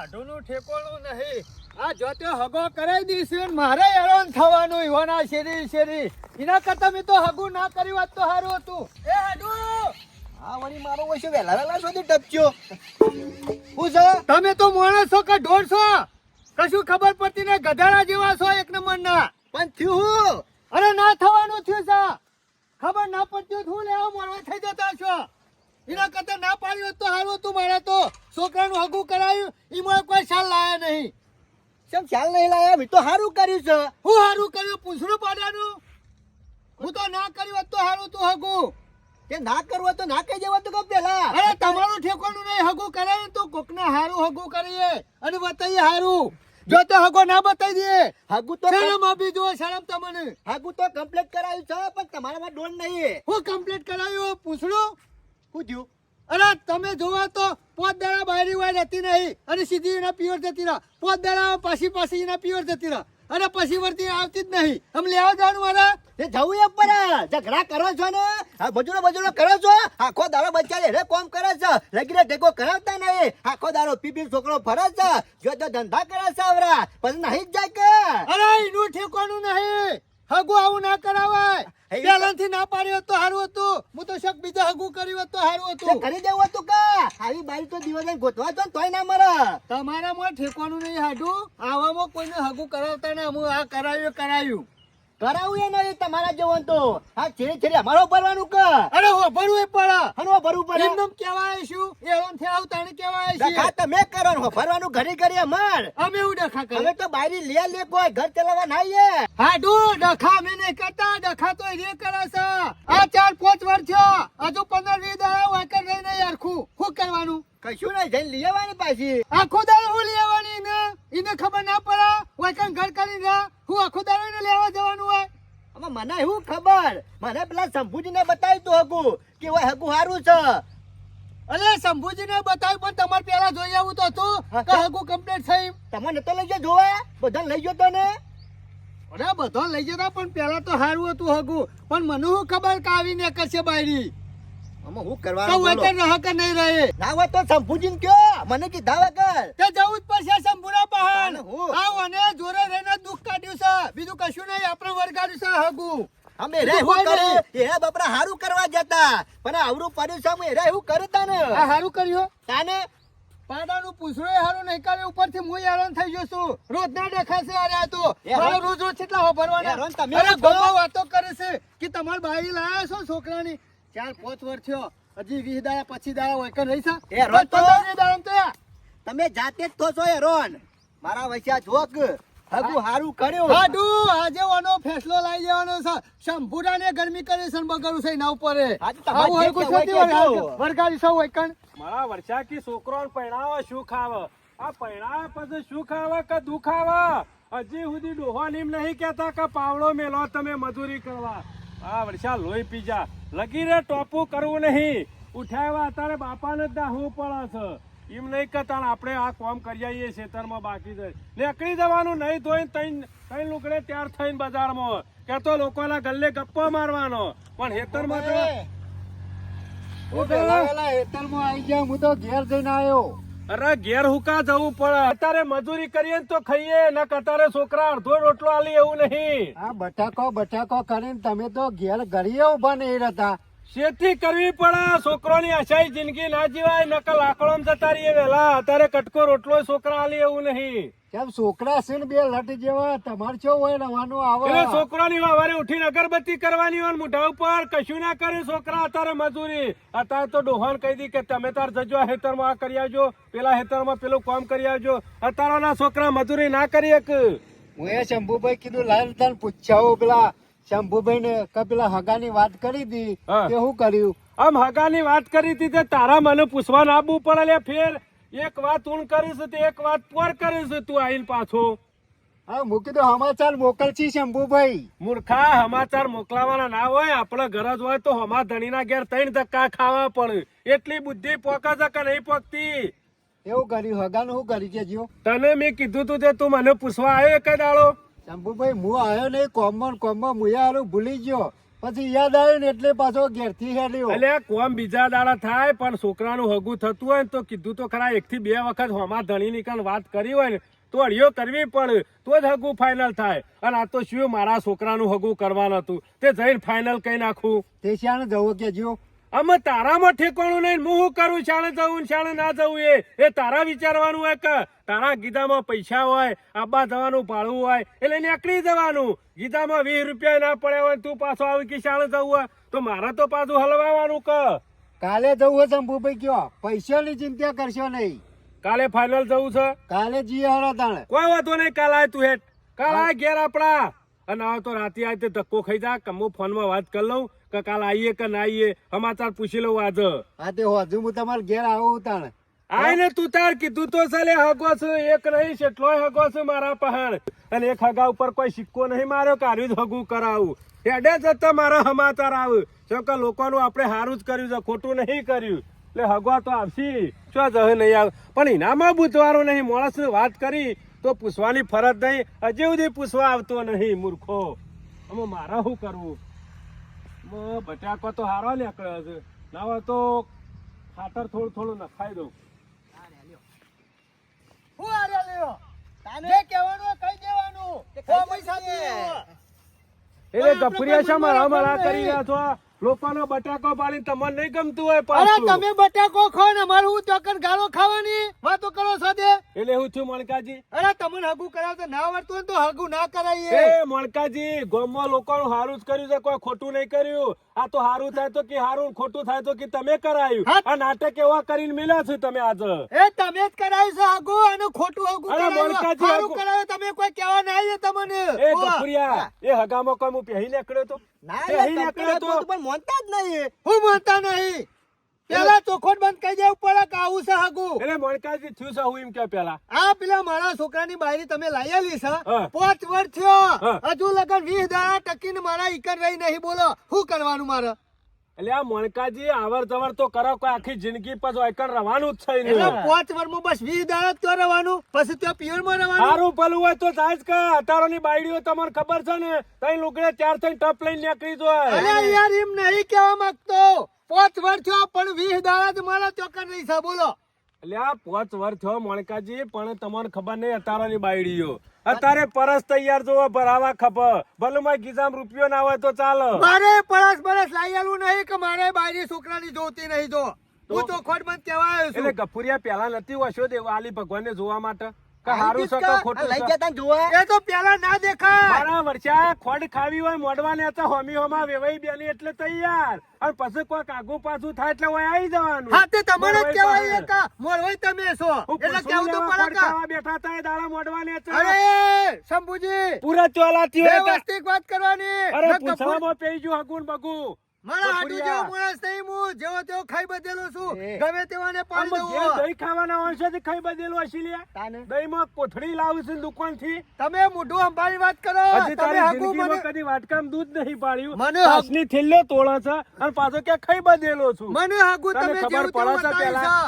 હાડુનું ઠેકોણું નહીં. આ જોતે હગો કરાવી દઈશું મારે હેરાન થવાનું ઈવાના શેરી એના કરતા મેં તો હગું ના કર્યું હોત તો સારું હતું. એ હાડુ હા વળી મારો વચ્ચે વહેલા સુધી ટપચ્યો. હું છે તમે તો માણસ છો કે ઢોર છો? કશું ખબર પડતી ને ગધાડા જેવા છો એક નંબર ના. પણ થયું અરે ના થવાનું થયું છે. ખબર ના પડતી હું લેવા મળવા થઈ જતા છો. એના કરતા ના પાડ્યું હોત તો સારું હતું. મારે તો છોકરાનું હગું કરાયું એમાં કોઈ સાલ લાયા નહીં. કેમ ખ્યાલ નહીં લાયા? મેં તો સારું કર્યું છે. હું સારું કર્યું પૂછડું પાડવાનું? હું તો ના કર્યું હોત તો સારું તું હગું. કે ના કરવું તો ના કહી દેવા તો કબ પેલા. અરે તમારું ઠેકોનું નહીં. હગું કરાય તો કોકને હારું હગું કરીએ અને બતાવીએ હારું. જો તો હગો ના બતાવી દે હાગુ તો શરમ આપી દો. શરમ તમને. હાગુ તો કમ્પ્લીટ કરાયું છે પણ તમારામાં ડોન નહીં. હું કમ્પ્લીટ કરાયું પૂછડું? શું થયું? અરે તમે જોવા તો 5 દાડા બાયરી વાય રહેતી નહીં અને સીધી એના પિયર જતી રહા. 5 દાડા પાછી એના પિયર જતી રહા અને પછી વર્તી આવતી જ નહીં. આમ લેવા જવાનું મારા એ જવું એમ પર ઝઘડા કરો છો ને આ બજુરો કરો છો. આખો દાડો બચ્ચા રે કોમ કરે છે. લગીને ટેકો કરાવતા નહીં. આખો દાડો પીપી છોકરો ફરે છે. જો તો ધંધા કરે છે આવરા પછી નહીં જ જાય કે. અરે એનું ઠેકવાનું નહીં. હગું આવું ના કરાવાય. પહેલાથી ના પાડ્યો તો સારું હતું. હું તો શક બીજા હગું કર્યું હોત તો સારું તે હતું. કરી દેવું હતું કે આવી બારી તો દિવસ ગોતવા છો ને તોય ના મરે. તમારામાં ઠેકવાનું નહીં હાડું. આવામાં કોઈને હગું કરાવતા ને હું આ કરાવ્યું કરાવું એ નહીં તમારા જેવું તો આ છેડી અમારો ભરવાનું કે. અરે હો ભરવું એ પડે. હનો ભરવું પડે. એમ કેવાય શું એવન થી આવતા ને કેવાય ડખા છે. તમે કરો ને ભરવાનું ઘડી અમાર. અમે એવું ડખા હવે કરે. તો બારી લે કોઈ ઘર ચલાવવા ના આવીએ. હાડું ડખા અમે નહીં કરતા. ડખા તો એ કરે છે. આ 4-5 વર્ષ થયો. હજુ 15-20 દાડા વાકર રહી નહીં હરખું. શું કરવાનું? કશું નહીં જઈને લઈ આવવાની પાછી. આખો દાડો હું લેવાની ને એને ખબર ના પડે. વાકર ઘર કરી રહ્યા. હું આખો દાડો એને લેવા જવાનું હોય. હવે મને એવું ખબર મને પેલા શંભુજીને બતાવ્યું તું હગું કે ઓય હગું સારું છે. અલે શંભુજીને બતાવ્યું પણ તમારે પેલા જોઈ આવું તો હતું કે હગું કમ્પ્લીટ થઈ. તમને તો લઈ ગયો જોવા બધા લઈ ગયો તો ને. અરે બધો લઈ જતા પણ પેલા તો સારું હતું હગું. પણ મને શું ખબર કે આવીને કરશે બાયરી. આમાં હું તો કરવાનું બોલો? વતન રહ કે નહીં રહે. ના હોય તો શંભુજીને કયો મને કીધા વગર. તે જવું જ પડશે શંભુના પહાડ. અને હું? આવ અને જોરે રહીને દુઃખ કાઢ્યું છે. બીજું કશું નહીં. આપણે વરગાડ્યું છે હગું. અમે રે હું કરે એ બપરા હારું કરવા જતા પણ આવરું પડ્યું છે અમે રે હું કરતા ને. આ સારું કર્યું. તાને પાડાનું પૂછડું સારું નહીં કર્યું. ઉપરથી હું હેરાન થઈ ગયો છું. રોજ ના દેખાશે અરે આ તો હેરાન? મારો રોજ કેટલા ભરવાના. હેરાન તમે અરે છો? ગોમો વાતો કરે છે કે તમારી બાઈ લાયા છો છોકરાની. 4-5 વર્ષ થયો. હજી 20 દાડા 25 દાડા હોય કે નહીં છે. હેરાન તો? 15 દાડા તો તમે જાતે જ તો છો હેરોન. મારા વચ્ચે જોક હગું હારું કર્યું. હાડું આજે વાનો ફેસલો લાવી દેવાનો છે. શંભુડાને ગરમી કરી છે ને બગડું છે એના ઉપર. હા તો તમારે જે કહેવું હોય કે જો. વરગાડી સૌ હોય કણ. મારા વર્ષા કી છોકરો પૈણાવો શું ખાવ? આ પૈણાવે પછી શું ખાવ કે દુઃખ આવે? હજી સુધી ડોહાનીમ નહીં કેતા કે પાવડો મેલો તમે મજૂરી કરવા. આ વર્ષા લોહી પીજા લગી રે ટોપું કરવું નહીં. ઉઠાવ્યા અત્યારે બાપાને જ દાહવું પડે છે. એમ નહીં કહેતા આપણે આ કામ કરી આવીએ ખેતરમાં બાકી જાય નીકળી જવાનું નહીં ધોઈને ત્રણ લુગડે તૈયાર થઈને બજારમાં કે તો લોકોના ગલ્લે ગપ્પા મારવાનો પણ ખેતરમાં તો હું પેલા હેતલમાં આવી ગયા. હું તો ઘેર જઈને આવ્યો. અરે ઘેર હુકા જવું પડે. અત્યારે મજૂરી કરીએ ને તો ખાઈએ ન અત્યારે છોકરા અડધો રોટલો આલી એવું નહીં. આ બટાકો કરીને તમે તો ઘેર ઘડીએ ઉભા નહીં રહેતા. શેતી કરવી પડે. છોકરોની આશાઈ જિંદગી ના જીવાય નકલ આકડોમ જતા રહીએ વેલા. અત્યારે કટકો રોટલો છોકરા આલી એવું નહીં. કેમ છોકરા છે ને બે લટ જેવા તમારે શું હોય રવાનું એટલે આવે. છોકરાની વારે ઉઠીને અગરબત્તી કરવાની હોય ને મોઢા ઉપર કશું ના કરે છોકરા. અત્યારે મજૂરી. અત્યારે તો ડોહાન કહી દી કે તમે તાર જજો આ હેતરમાં આ કરી આવજો પેલા હેતરમાં પેલું કામ કરી આવજો. અત્યારના છોકરા મજૂરી ના કરી એક. હું એ શંભુભાઈ કીધું લાલ તને પૂછાવું પેલા શંભુભાઈ ને પેલા હગાની વાત કરી હતી હા. કે શું કર્યું. આમ હગાની વાત કરી હતી તે તારા મને પૂછવા ના આવવું પડે લે. ફેર એક વાત ઊણ કરીશ તે એક વાત પર કરીશ તું આઈને પાછો. હા હું કીધું સમાચાર મોકલશી શંભુભાઈ. મૂર્ખા સમાચાર મોકલાવાના ના હોય. આપણે ગરજ હોય તો હમા ધણીના ઘેર 3 ધક્કા ખાવા પડે. એટલી બુદ્ધિ પોકે છે કે નહીં પોકતી. એવું કર્યું હગાનું શું કરી કેજો. તને મેં કીધું તું તે તું મને પૂછવા આવ્યો એક દાડો. શંભુભાઈ હું આવ્યો નહીં કોમમાં મુયા હારું ભૂલી ગયો. પછી યાદ આવ્યું ને એટલે પાછો ઘેરથી હેડ્યો. એટલે કોમ બીજા દાડા થાય પણ છોકરાનું હગું થતું હોય ને તો કીધું તો ખરા 1 થી 2 વખત હોમા ધણીની કાન વાત કરી હોય ને તો અડિયો કરવી પડે તો જ હગું ફાઇનલ થાય. અને આ તો શું મારા છોકરાનું હગું કરવાનું હતું તે જઈને ફાઇનલ કઈ નાખું. તે શાણે જવું કેજો. અમે તારામાં ઠેકાણું નહીં. હું શું કરું, શાણે જવું ને શાણે ના જવું એ તારા વિચારવાનું હોય કે તારા ગીધામાં પૈસા હોય, આબા જવાનું ભાડું હોય એટલે નીકળી જવાનું. ગીધામાં 20 રૂપિયા ના પડ્યા હોય તું પાછો આવી કે શાણે જવું હોય તો મારે તો પાછું હલવાવાનું કે કાલે જવું હોય શંભુભાઈ કયો, પૈસાની ચિંતા કરશો નહીં. કાલે ફાઇનલ જવું છે. કાલે જઈએ હરો તાણે. કોઈ વાંધો નહીં. કાલ આય તું હેઠ. કાલ આય ઘેર આપડા. અને આવ તો રાતે આય તે ધક્કો ખાઈ જા. કમો ફોનમાં વાત કરી લઉં કે કાલ આવીએ કે ના આવીએ, સમાચાર પૂછી લઉં આજે. હા તે હજુ હું તમારે ઘેર આવું તાણે. આય ને તું તાર કીધું તો ચાલે. હગો છે એક નહીં કેટલોય હગો છે મારા પહાડ. અને એક હગા ઉપર કોઈ સિક્કો નહીં માર્યો કે આર્યું જ હગું કરાવું. હેડે જતા મારા સમાચાર આવે શું કે લોકોનું આપણે સારું જ કર્યું છે, ખોટું નહીં કર્યું. એટલે હગવા તો આવશી શું જહ નહીં આવે. પણ એનામાં બુધવારો નહીં. માણસને વાત કરી તો પૂછવાની ફરજ નહીં. હજી સુધી પૂછવા આવતો નહીં મૂર્ખો. આમાં મારા શું કરવું. બટાકો તો હારો નીકળ્યો છે. ના હોય તો ખાતર થોડું થોડું નખાઈ દઉં. હું આર્યા લ્યો. જે કહેવાનું હોય કહી દેવાનું. કોઈ સાથે એટલે ગફુરિયા શા મારા મારા કરી રહ્યા છો? લોકોનો બટાકો પાડી તમને નહીં ગમતું હોય અરે પાછું. તમે બટાકો ખાઓ ને મારું હું ચોકન ગાળો ખાવાની વાતો કરો છો તે. એટલે હું છું મણકાજી. અરે તમને હગું કરાવતો ના આવડતું હોય ને તો હગું ના કરાવીએ. એ મણકાજી ગામમાં લોકોનું સારું જ કર્યું છે, કોઈ ખોટું નહીં કર્યું. આ તો સારું થાય તો કે સારું, ખોટું થાય તો કે તમે કરાયું. હા. આ નાટક એવા કરીને મેલ્યા છે તમે આજે. એ તમે જ કરાવ્યું છે હગું અને ખોટું હગું અરે કરાવ્યું. મોનકાજી, સારું હગું. કરાવ્યું તમે કોઈ કહેવા ના આવીએ તમને. એ ઓહ. ગફુરિયા એ હગામાં કોઈ હું પહેરી નીકળ્યો તો ના પહેરી લે, નીકળ્યો કપડાં તો પણ મોનતા જ નહીં. હું માનતા નહીં. પેલા ચોખોટ બંધ કરી દેવું પડે કે આવું છે હગું. એટલે મણકાજી થયું છે હું એમ કે પેલા આ પેલા મારા છોકરાની બાયરી તમે લઈ આલી છે. હા. 5 વર્ષ થયો. હા. હજુ લગન 20 દાડા ટકીને મારા ઈકન રહી નહીં. બોલો શું કરવાનું મારે? એટલે આ મણકાજી આવર જવર તો કરો, કોઈ આખી જિંદગી પછી એકણ રવાનું જ છે એટલે નહીં. 5 વર્ષમાં બસ 20 દાડા જ તો રહેવાનું, પછી તો પિયરમાં રહેવાનું. સારું ભલું હોય તો જાય જ કે અતારોની બાયડીઓ તમને ખબર છે ને તઈ લુગડે 4 થઈને ટપ લઈને નીકળી જાય. અરે યાર એમ નહીં કહેવા માંગતો. 5 વર્ષ થયો પણ 20 દાડા જ મારા ચોકન રહી છે. બોલો એટલે આ 5 વર્ષ થયો મણકાજી પણ તમને ખબર નહીં અતારોની બાયડીઓ. અત્યારે પરસ તૈયાર જોવો ભરાવા ખબર. ભલું માં ગીજામ રૂપિયો ના હોય તો ચાલે. મારે બરસ લાઈ આલું નહીં કે મારે બાયરી છોકરાની જોતી નહીં. જો હું તો ખોટ બંધ કહેવા આવ્યો છું. એટલે ગફુરિયા પેલા નથી વસ્યો દેવ આલી ભગવાનને જોવા માટે કે હારું છે કે આ ખોટું લઈ છે. જતા ને જોવા. એ તો પેલા ના દેખાય. મારા વર્ષા ખોડ ખાવી હોય મોડવાને હતા હોમી હોમાં વેવાઈ બેની એટલે તૈયાર. અને પછી કોઈક આગુ પાછું થાય એટલે ઓય આવી જવાનું. હા તે તમારે જ મોરવાઈ કહેવાય પાસે. કા મોરવાઈ તમે છો હું એટલે પૂછું કેવું તો લેવા પડે ખોડ કા. ખાવા બેઠા હતા એ દાડા મોડવાને હતા. અરે શંભુજી પૂરા ચોલાથી હોય તા. વ્યવસ્થિત વાત કરવાની. અરે ન કપૂર. પૂછવામાં પેઈ ગયું હગુન બગું. મારા હાડુ કપૂરિયા. જેવો માણસ નહીં હું. જેવો તેવો ખાઈ બધેલો છું. એ. ગમે તેવાને પાડી આમ દઉં. ઘેર દહીં ખાવાના હોય છે ખાઈ બધેલું હશે લ્યા. તાને. દહીંમાં કોથળી લાવું છે દુકાન થી. તમે મોઢું અંબાડી વાત કરો. હજી તમે તારી હગું જિંદગીમાં મને કદી વાટકામ દૂધ નહીં પાડ્યું. મને છાશની થેલીઓ તોળે છે અને પાછો ક્યાં ખાઈ બધેલો છું. મને હગું તને તમે ખબર જેવું તેવું પડે છે બતાવ્યું પેલા?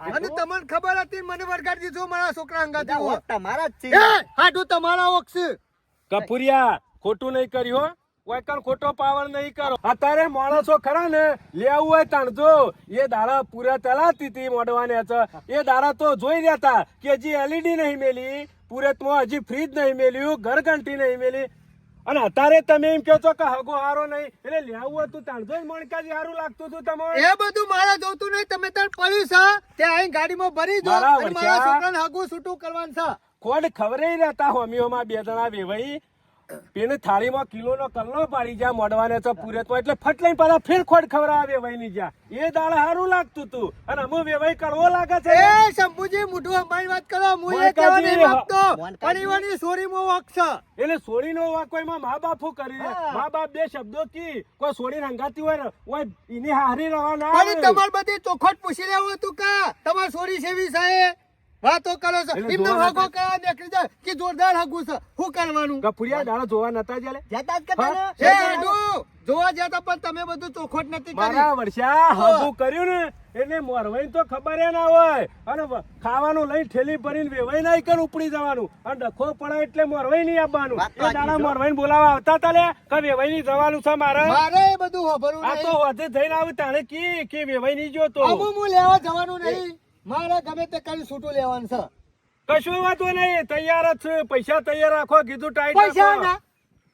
છે. અને તમને ખબર હતી મને વળગાડી દીધું મારા છોકરા અંગાથી. બધા વોટ તમારા જ છે. એ હાડું તમારા વખશે. કપૂરિયા ખોટું નહીં કર્યું હો. કોઈ કણ ખોટો પાવર નહીં કરો. અત્યારે માણસો ખરા ને લેવું હોય તાણજો. એ દાડા પૂરા ચલાતી હતી મોડવાને છે. એ દાડા તો જોઈ રહ્યા હતા કે હજી એલઈડી નહીં મેલી, પૂરેતમાં હજી ફ્રીજ નહીં મેલ્યું, ઘરઘંટી નહીં મેલી. અને અત્યારે તમે એમ કહો છો કે હગો હારો નહીં. એટલે લેવું હતું તાણજો જ મણકાજી હારું લાગતું હતું તમારે. એ બધું મારે જોતું નહીં. તમે તાર પડ્યું છે તે અહીં ગાડીમાં ભરી દો મારા અને મારા વર્ષા. છોકરાને હગું છૂટું કરવાનું છે. ખોડ ખવરે રહેતા હોમીઓમાં 2 જણા વેવાઈ પેને થાળીમાં કિલોનો કલ્લો પાડી જા મોડવાને તો પૂરેતો એટલે ફટ લઈને પાછા ફેર ખોડ ખવરાવે વેવાઈ ની જા. એ દાળ હારું લાગતું તું અને અમુ વેવાઈ કરવો લાગે છે. એ શંભુજી મોઢું અંબાડી વાત કરો. હું એ કહેવા નહીં માંગતો. મોનકાજી. પરિવારની સોરીમાં વાંક છે. એટલે સોડીનો વાંક કોઈમાં મા બાપુ કરી દે. હા. મા બાપ 2 શબ્દો કી કોઈ સોડી રંગાતી હોય ને ઓય એની હારી રવા ના પણ આવે. તમારે બધી ચોખટ પૂછી લેવું હતું કા તમારે સોરી સેવી છે વાતો કરો છો. એટલે એમને જોવા હગો કરવા નીકળી જાય કે જોરદાર હગું છે. શું કરવાનું? ગફુરિયા દાડા જોવા નતા ચાલે. જતા જ કે હા? તાને. એ હાડું જોવા જતા પણ તમે બધું ચોખવટ નથી કરી. મારા વર્ષા હગું કર્યું ને એટલે મોરવાઈ તો ખબર એ ના હોય અને ખાવાનું લઈને ઠેલી ભરીને વેવાઈ ના કર ઉપડી જવાનું અને ડખો પડે એટલે મોરવાઈ નહીં આવવાનું. વાત તો એ દાડા સાચી છે. મોરવાઈ બોલાવા આવતા તા લે કે વેવાઈ નહીં જવાનું છે મારે. મારે એ બધું હોભરવું આ નહીં. તો વધે જઈને આવે તાણે કે વેવાઈ નહીં જોતો. આવું હું લેવા જવાનું નહીં. મારે ગમે તે કરી છૂટું લેવાનું છે. કશું વાતો નહીં, તૈયાર જ છે. પૈસા તૈયાર રાખો, કીધું ટાઈટ પૈસા રાખો. ના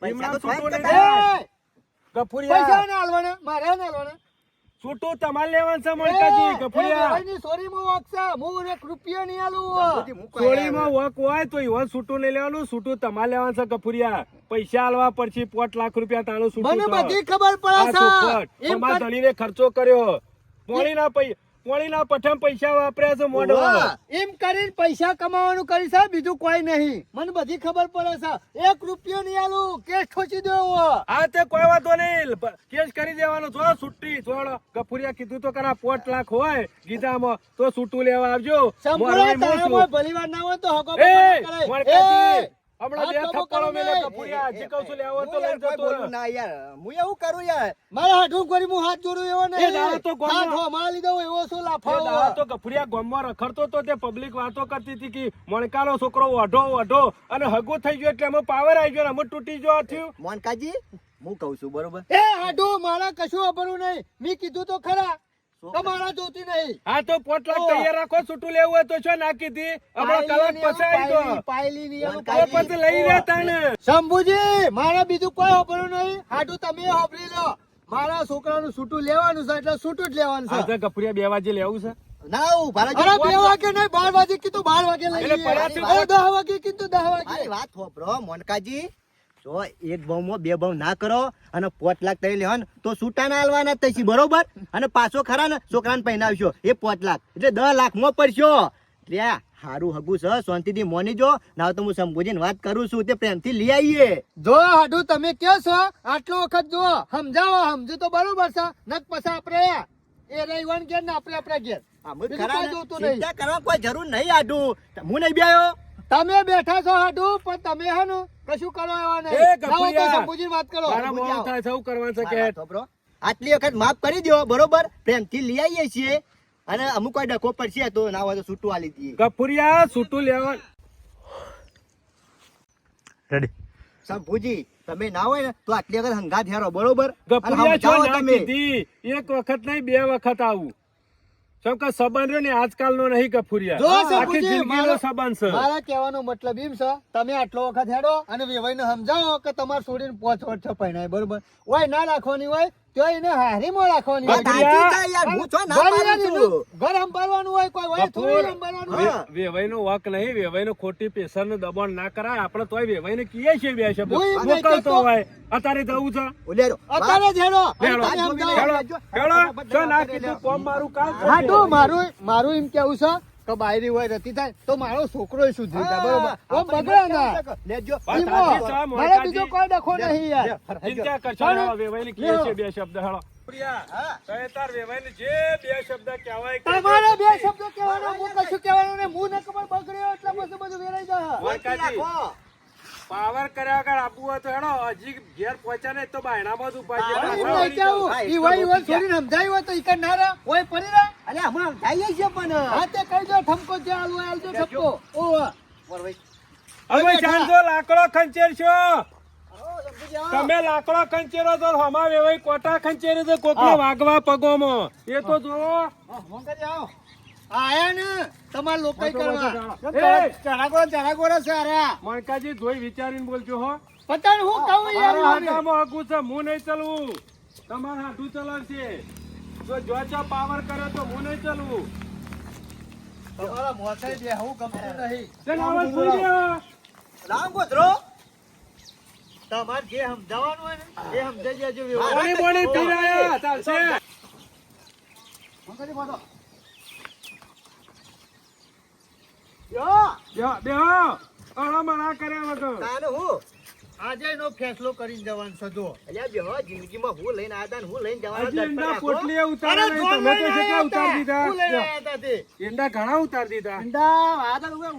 પૈસા તો છૂટું થોડા નહીં જ થાય. એ, પૈસા ગફુરિયા ના હાલવાના, મારે ના હાલવાના. છૂટું તમારે લેવાનું છે મોનકાજી. ગફુરિયા વેવાઈની સોરીમાં વાગશે. હું 1 રૂપિયો નહીં આલું. બધી મૂકો યાર. ચોરીમાં વક હોય તો ઈવન છૂટું નહીં લેવાનું, છૂટું તમારે લેવાનું છે. ગફુરિયા પૈસા આલવા પડશે 5 લાખ રૂપિયા તાનું છૂટું મને થાય. બધી ખબર આ પડે છે. ચોખવટ. એમ અમારા કર- ધણીને ખર્ચો કર્યો. પોણીના પઠમ પૈસા વાપર્યા છે મોઢો. વાહ. એમ કરીને પૈસા કમાવાનું કરી છે, બીજું કોઈ નહીં. મને બધી ખબર પડે છે. 1 રૂપિયો નહીં આલું. કેસ ઠોચી દેવો. આ તે કોઈ વાતો નહીં, કેસ કરી દેવાનો છો. છૂટી છોડો. ગફુરિયા કીધું તો કરા 5 લાખ હોય ગીતામાં તો છૂટું લેવા આવજો. સંપૂર્ણ મોરવાઈ તારા મોસું. કોઈ ભલીવાર ના હોય તો હગો એ, બગો ના કરાય. મોનકાજી, એ, હમણાં આ બે તો થપ્પડો બકરો મેલે નહીં. ગફુરિયા. હજી કહું છું લેવો તો હું યાર લઈ કોઈ જતો બોલું રહે. ના યાર. હું એવું કરું યાર. મારા હાથું કરી હું હાથ જોડું એવો એ નહીં. દાડો તો ગોમમાં- હાથ હોમાં લીધો હોય એવો શું એ લાફાવો? દાડો તો ગફુરિયા ગામમાં રખડતો તો તે પબ્લિક વાતો કરતી હતી કે મણકાનો છોકરો વઢો અને હગું થઈ ગયો એટલે અમે પાવર આવી ગયો ને અમે તૂટી ગયો થયું. મોનકાજી હું કહું છું બરોબર. એ હાડું મારા કશું ખબરું નહીં. મેં કીધું તો ખરા. તમારા જોતી નહીં. હા તો 5 લાખ તૈયાર રાખો, છૂટું લેવું હોય તો શું નાખી હતી હમણાં કલાક પછી આવી ગયો. પાયલી નહીં આલું, તો પાયલી. પછી લઈ રહેતા ને. શંભુજી, મારે બીજું કોઈ ખબરું નહીં. હાડું તમે સાંભળી લો. મારા છોકરાનું છૂટું લેવાનું છે એટલે છૂટું જ લેવાનું છે. આજે ગફુરિયા 2 વાગે લેવું છે. ના હું ભાડા અરે 2 વાગે નહીં, 12 વાગે કીધું, 12 વાગે લઈ એટલે લઈએ. પડાશે અરે 10 વાગે કીધું, 10 મારી વાગે. વાત હોભળો મોનકાજી. જો એક ભાવમાં 2 ભાવ ના કરો અને 5 લાખ તઈ લેવા ને તો છૂટા ના આલવાના જ થઈશી બરોબર. અને પાછો ખરા ને છોકરાને પહેરાવશો એ 5 લાખ એટલે 10 લાખમાં પડશો. એટલે આ હારું હગું છે, શાંતિથી મોની જો. ના તો હું શંભુજીને વાત કરું છું તે પ્રેમથી લઈ આવીએ. જો હાડું તમે કયો છો આટલો વખત જો સમજાવો, સમજુ તો બરોબર છે. નક પછી આપણે એ રવિવાન ઘેર ને આપણે ઘેર. આમ જ બીજું ખરા કોઈ ને? જોતું નહીં. ચિંતા કરવા કોઈ જરૂર નહીં આડું. હું નહીં બેહ્યો. તમે બેઠા છો હાડું, પણ તમે હે ને કશું કરો એવા નહીં. એ લાવો તો ગફુરિયા. શંભુજીની વાત કરો. મારા મોડું થાય સૌ કરવાનું છે મારા કે છોકરો, આટલી વખત માફ કરી દો બરોબર. પ્રેમથી લઈ આવીએ છીએ અને અમુક કોઈ ડખો પડશે તો ના હોય તો છૂટું આલી દઈએ. ગફુરિયા છૂટું લેવા રેડી શંભુજી, તમે ના હોય ને તો આટલી વખત હંગાત હેરો બરોબર. અને ગફુરિયા છો સમજાવો ના તમે. કીધી. એક વખત નહીં 2 વખત આવું. કેમ કે સંબંધ રહ્યો ને આજકાલનો નહીં ગફુરિયા. જો આખી શંભુજી, જિંદગીનો સંબંધ છે. મારા કહેવાનો મતલબ એમ છે, તમે આટલો વખત હેડો અને વેવાઈને સમજાવો કે તમારે છોડીને 5 વર્ષ પહેણાય બરોબર. ઓય ના રાખવાની હોય તો એને હારીમાં રાખવાની હોય. વાત સાચી છે યાર. હું છો ના ઘર પાડું છું. ઘર સંભાળવાનું હોય, કોઈ હોય થોડી સંભાળવાનું હોય. હા. વેવાઈનો વક નહીં, વેવાઈનો ખોટી પેશરનું દબાણ ના કરાય. આપણે તોય વેવાઈને કીએ છીએ 2 શબ્દ. હું એમ નહીં મોકલતો કહેતો. હોય અત્યારે જવું છે. ઓલે રો. અત્યારે જ હેડો. અને હેડો. તમે સમજાવો. હેડો. હેડો. જો ના કીધું કોમ મારું કામ થશે. હાટુ, મારું એમ કેવું છે કે બાયરી હોય રતી થાય તો મારો છોકરો સુધરી જાય બરોબર. ઓમ બગડે ના. લેજો. વાત ઈમો, સાચી છે, મારે મોનકાજી. બીજો કોઈ ડખો નહીં યાર. ચિંતા કરશો હેડો. નહીં. વેવાઈને કીએ હેડો. છીએ 2 શબ્દ. હેડો. પ્રિયા, હા. તમે તાર વેવાઈને જે 2 શબ્દ કહેવાય કે તમારે 2 શબ્દો કહેવાના, હું કશું કહેવાનું નહીં. હું ને ખબર બગડ્યો એટલે પછી બધું વેરાઈ જાય. મોનકાજી, રાખો. પાવર કર્યા વગર આપવું હોય તો હેડો. હજી ઘેર પહોંચ્યા નહીં તો બાયણામાં જ ઉભા છે. એમ હા, નહીં કેવું. હા, ઈ હોય છોડીને સમજાયું હોય તો ઈ કાંઈ ના રહે. હોય પડી રહે. અલે હમણાં જઈએ છીએ પણ હા તે કહી દો ઠપકો જે હાલવો એ હાલજો ઠપકો. ઓહ. હવે જાણજો લાકડો ખંચેરશો. સમજી તમે લાકડો ખંચેરો તો હમા વેવાઈ કોટા ખંચેરે તો કોકને વાગવા પગોમાં. એ તો જો આયા ને તમારે લોકાઈ કરવા. એ! ચણાગોળા છે અરે. મણકાજી જોઈ વિચારીને બોલજો હો. પતાને હું કહું યાર મારા મને. હાથામાં હગું છે, હું નહીં ચલવું. તમારા હાથું ચલાવશે. જો જો પાવર કરે તો હું નહીં ચલવું. તમારા મોથે બેહવું ગમતું નહીં. ચાલ આવાજ બોલી દે. રામ ગોધરો. તમારે જે સમજાવવાનું હોય ને એ સમજાઈ જજો વ્યવહાર. બોલી બોલી પીરાયા ચાલશે. યો. બેહો, બેહો. અળા મળા કર્યા વગર. તાને હું આજે એનો ફેસલો કરીને જવાનું છે જો. અલ્યા બેહો, જિંદગીમાં હું લઈને આયા તા ને હું લઈને જવાનો હજી દર્પણ ઈંડા રાખો. પોટલીએ અરે ઉતાર્યા નહીં. ફોન તમે તો લઈને કેટલા આયા ઉતારી હતા. હું લઈને દીધા? આયા હતા તે. ઈંડા ઘણા ઉતારી દીધા.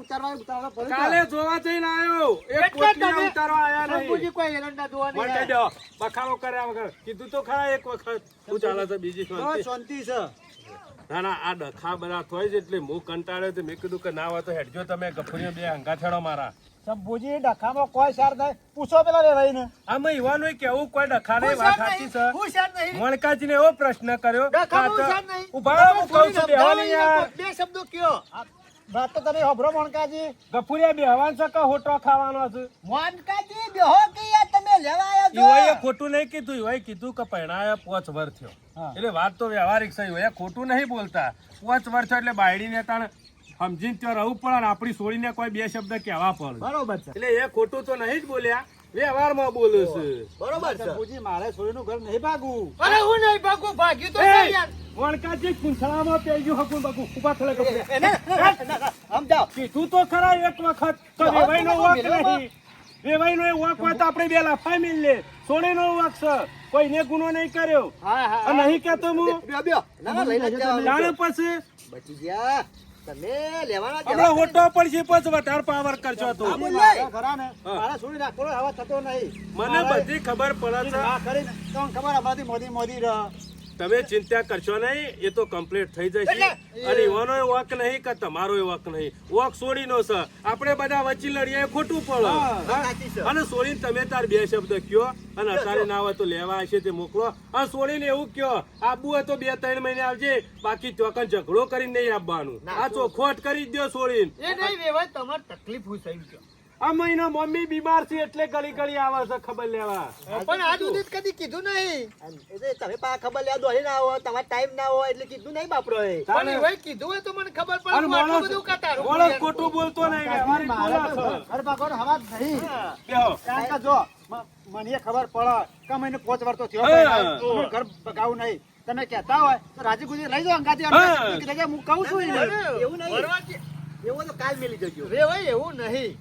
ઉતારવા પડે. કાલે જોવા જઈને આવ્યો એક એટલે પોટલીએ તમે ઉતારવા આયા શંભુજી નહીં. કોઈ એરંડા જોવા નહીં વળતે આયા. દો. બખાડો કર્યા વગર કીધું તો ખરા એક વખત શું ચાલે છે બીજી શાંતિ? શાંતિ છે. ના ના આ ડખા બધા થોય છે એટલે હું કંટાળ્યો તો મેં કીધું કે ના હોય તો હેડજો તમે ગફુરીઓ બે હંગા છેડો મારા. શંભુજી ડખામાં કોઈ સાર થાય પૂછો પેલા વેવાઈને. આમાં ઈવાનું કેવું કોઈ ડખા નહીં, વાત સાચી છે. હુશિયાર નહીં. મણકાજીને એવો પ્રશ્ન કર્યો ડખામાં કાં તો- હુશિયાર નહીં. ઉભા રહો, હું કહું છું, તમે બેહો નહીં યાર. બે શબ્દો કયો. વાત તો તમે હોભરો મણકાજી. ગફુરિયા બેહવાન છે કે હોટો ખાવાનો છે? મણકાજી બેહો કે યાર તમે લેવા આયા છો. ઈવાએ ખોટું નહીં કીધું, ઈવાએ કીધું કે પરણાયા 5 વર્ષ થયો. હા. એટલે વાત તો વ્યવહારિક છે, ઈવાએ ખોટું નહીં બોલતા. 5 વર્ષ થયો એટલે બાયડીને તાણ સમજીને ત્યાં રહવું પડે ને આપણી છોડીને કોઈ બે શબ્દ કહેવા પડે. બરોબર છે. એટલે એ ખોટું તો નહીં જ બોલ્યા, વ્યવહારમાં બોલે છે. બરોબર છે. શંભુજી મારે છોડીનું ઘર નહીં ભાગવું. અરે હું નહીં ભાગું, ભાગ્યું તો એ! નહીં યાર. વણકાજી પૂંછડામાં પેઈ ગયું હકું બકું. ઊભા થલે ગફુરિયા. સમજાવ. કીધું તો ખરા એક વખત તો વેવાઈનો વાંક નહીં. વેવાઈનો એ વાંક હોય તો આપણે બે લાફા મિલ લે. સોળીનો વાંક છે, કોઈને ગુનો નહીં કર્યો. હા હા આ નહીં કહેતો હું. બેહો, બેહો. ના, ના, લઈને જ જવાનું જાણે છે. પછી બચી ગયા. તમે લેવાના જ હમણાં હોટો પડશે પછી વધારે પાવર કરજો તો. મારા ઘરા ને હા. મારા છોડી રાખવાનો હવા થતો નહીં. મને બધી ખબર પડે છે. આ કરીને તમને ખબર અમારાથી મોદી મોદી રહ. તમે ચિંતા કરશો નહીં, એ તો કમ્પ્લીટ થઈ જશે. એટલે- અને ઈવાનો વક નહીં કે તમારો વક નહીં, વક છોડીનો છે. આપણે બધા વચ્ચે લડીએ એ ખોટું પડે. હા? સાચી છે. અને છોડીને તમે તાર બે શબ્દ કયો અને અત્યારે ના હોય તો લેવા હશે તે મોકલો. અને છોડીને એવું કયો આબુ હોય તો 2-3 મહિને આવજે, બાકી ચોકન ઝઘડો કરીને નહીં આવવાનું. આ ચોખવટ કરી જ દો છોડીને. એ નહીં વેવાય, તમારે તકલીફ હું થઈ ગયો. આ મહિના મમ્મી બીમાર છે એટલે ગળી ગળી આવે છે ખબર લેવા. પણ આજ સુધી જ કદી કીધું નહીં. એટલે તમે પા ખબર લેવા દોડી ના આવો, તમારે ટાઈમ ના હોય એટલે કીધું નહીં બાપરો એ. પણ એવાય કીધું હોય તો મને ખબર પડે. અને હું આટલું માણસ બધું કતારું. માણસ ખોટું બોલતો નહીં, વ્યવહારિક બોલે છે. ઘર ભાગવાનો હવા જ નહીં. બેહો. કારણ કે જો મને ખબર પડે કે મને 5 વર્ષ તો થયો હા. તમે ઘર ભગાવું નહીં. તમે કહેતા હોય તો રાજી ગુજી લઈ જાઓ અંગાથી. હા. હું કહું છું એને. એવું નહીં. વરવાજી, એવું તો કાલ મેલી જજો. વેવાય એવું નહીં.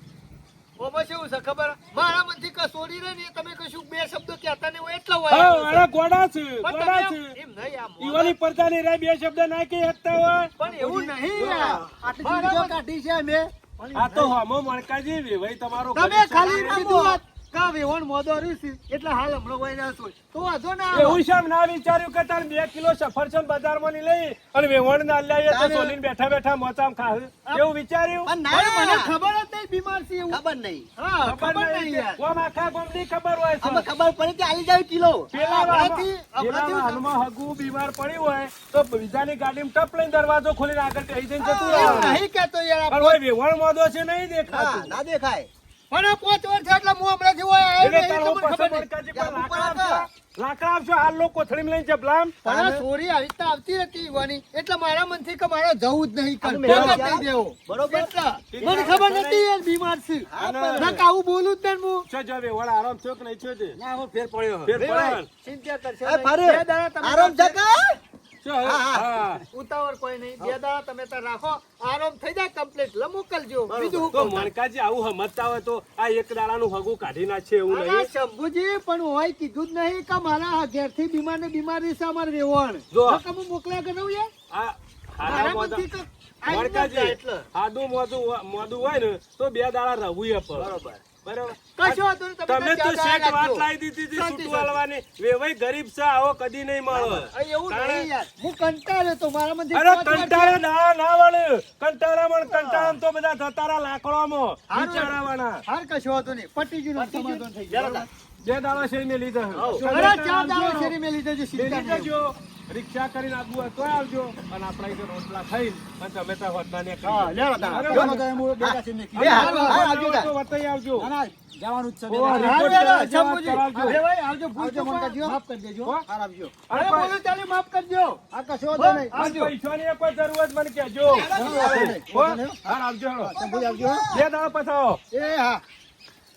ઓમાં કેવું છે ખબર? મારા મનથી કસોડી રહે ને એ તમે કશું બે શબ્દો કહેતા નહીં હોય એટલા હોય. હા, અરે ગોડા છે, પણ ગોડા તમે છે. એમ નહીં આ મોઢા- ઈવાની પડદાની રાય બે શબ્દ ના કહી શકતા હોય. પણ એવું નહીં યાર. આટલી મારા જિંદગીઓ મન- કાઢી છે અમે. આ તો હમો મણકાજી વેવાઈ તમારો તમે ગરીબ ખાલી છે. કીધું હોત કા વેવણ મોદો રહ્યું છે એટલે હાલ હમણાં વહી રહ્યા છો તો વાંધો ના આવે. એવું શેમ ના વિચાર્યું કે તાર 2 કિલો સફરજન બજારમાં ની લઈ અને વેવણ ના લાવીએ તો સોલીને બેઠા બેઠા મોચામ ખાવ એવું વિચાર્યું? પણ પણ મને ના ખબર જ નહીં બીમાર છે એવું. ખબર નહીં. હા ખબર નહીં યાર. કોમ આખા ગામની ખબર હોય છે. અમે ખબર પડી કે આલી જાય કિલો. પેલા હમણાંથી- પેલા હમણાંથી હાલમાં હગું બીમાર પડ્યું હોય તો બીજાની ગાડીમાં ટપ લઈને દરવાજો ખોલીને આગળ બેસી જઈને જતું એમ રહેવાનું. નહીં કહેતો યાર પણ આ હોય વેવણ મોદો છે નહીં હા, દેખાતું. ના દેખાય. પણ આ 5 વર્ષ એટલે હું હમણાંથી હોય આવ્યો એટલે નહીં, તારો તમને પાછો ખબર નહીં. મણકાજી પર લાકડા આપશો. લાકડા આપશો હાલ લો કોથળીમાં લઈને જબલામ. પણ આ સોરી આવી રીતના આવતી હતી યુવાની એટલે મારા મનથી કે મારે જવું જ નહીં આ કર મેળા ભેગા થઈ દેવો. બરોબર. એટલે મને ખબર નથી યાર બીમાર છે. અને- ના કે આવું બોલું જ નહીં હું. છો જો વેવણ આરામ થયો કે નહીં થયો તે? ના, હું ફેર પડ્યો. ફેર પડે. ચિંતા કરશો એ નહીં. ફારે. બે દાડા તમે આરામ છે કા? છો, હા. ઉતાવળ કોઈ નહીં. બે દાડા તમે તાર રાખો આરામ થઈ જાય કમ્પ્લીટ લ મોકલજો બીજું હું તો કહું? મણકાજી આવું સમજતા હોય તો આ એક દાડાનું હગું કાઢી નાખશે એવું અરે નહીં. શંભુજી પણ હોય કીધું જ નહીં કે મારા ઘેરથી બીમાર ને બીમારી છે અમારે વેવણ જો. નકર હું મોકલ્યા કરું યાર આ મારા હાડા મોદા- મનથી કે આઈ ન જાય મણકાજી એટલે. આદું મોદું હોય ને તો 2 દાડા રહવું એ પડે. બરોબર. બરાબર. કશો વાંધો નહીં, તમે તમે તો ત્યાં શેઠ દાડા વાત રાખજો. લાવી દીધી હતી શાંતિ, છૂટું હાલવાની. વેવાઈ ગરીબ છે આવો કદી નહીં મળે. અહીં એવું નહીં યાર હું કંટાળ્યો તો મારા મનથી અરે પાંચ વાર કંટાળા ના વળે. કંટાળામાં તો બધા જતારા લાકડામાં હારું. વિચારવાના. હાર કશો વાંધો નહીં પટી ગયું ને સમાધાન થઈ ગયું. બરોબર. 2 દાડા શેરી મેં લીધા. અરે 4 દાડા શેરી મેં લીધો છે સીધા મેલી જજો. રિક્ષા કરીને આવવું હોય તોય આવજો અને આપણા અહીં રોટલા ખાઈ અને તમે ત્યાં હોટલાને હા, લેવા તા. બરોબર. જમો તો એમ હું બેઠા છીએ ને. બે હારું, હારું, આવજો તા. તો વતાઈ આવજો. ના, ના, જવાનું જ છે. ઓ, બેટા. રિપોર્ટ હારું, કરાવજો, શંભુજી. કરાવજો. અરે ભાઈ આવજો ભૂલ આવજો, ચૂકો. મનકાજી, માફ કરી દેજો. હો? હાર આવજો. અરે બોલો ચાલે માફ કરજો. આ કશો વાંધો નહીં. અને પૈસાની કોઈ જરૂરત મને કહેજો. વાંધો નહીં. હો? હાર આવજો. શંભુજી આવજો. 2 દાડા પછાવો. એ હા.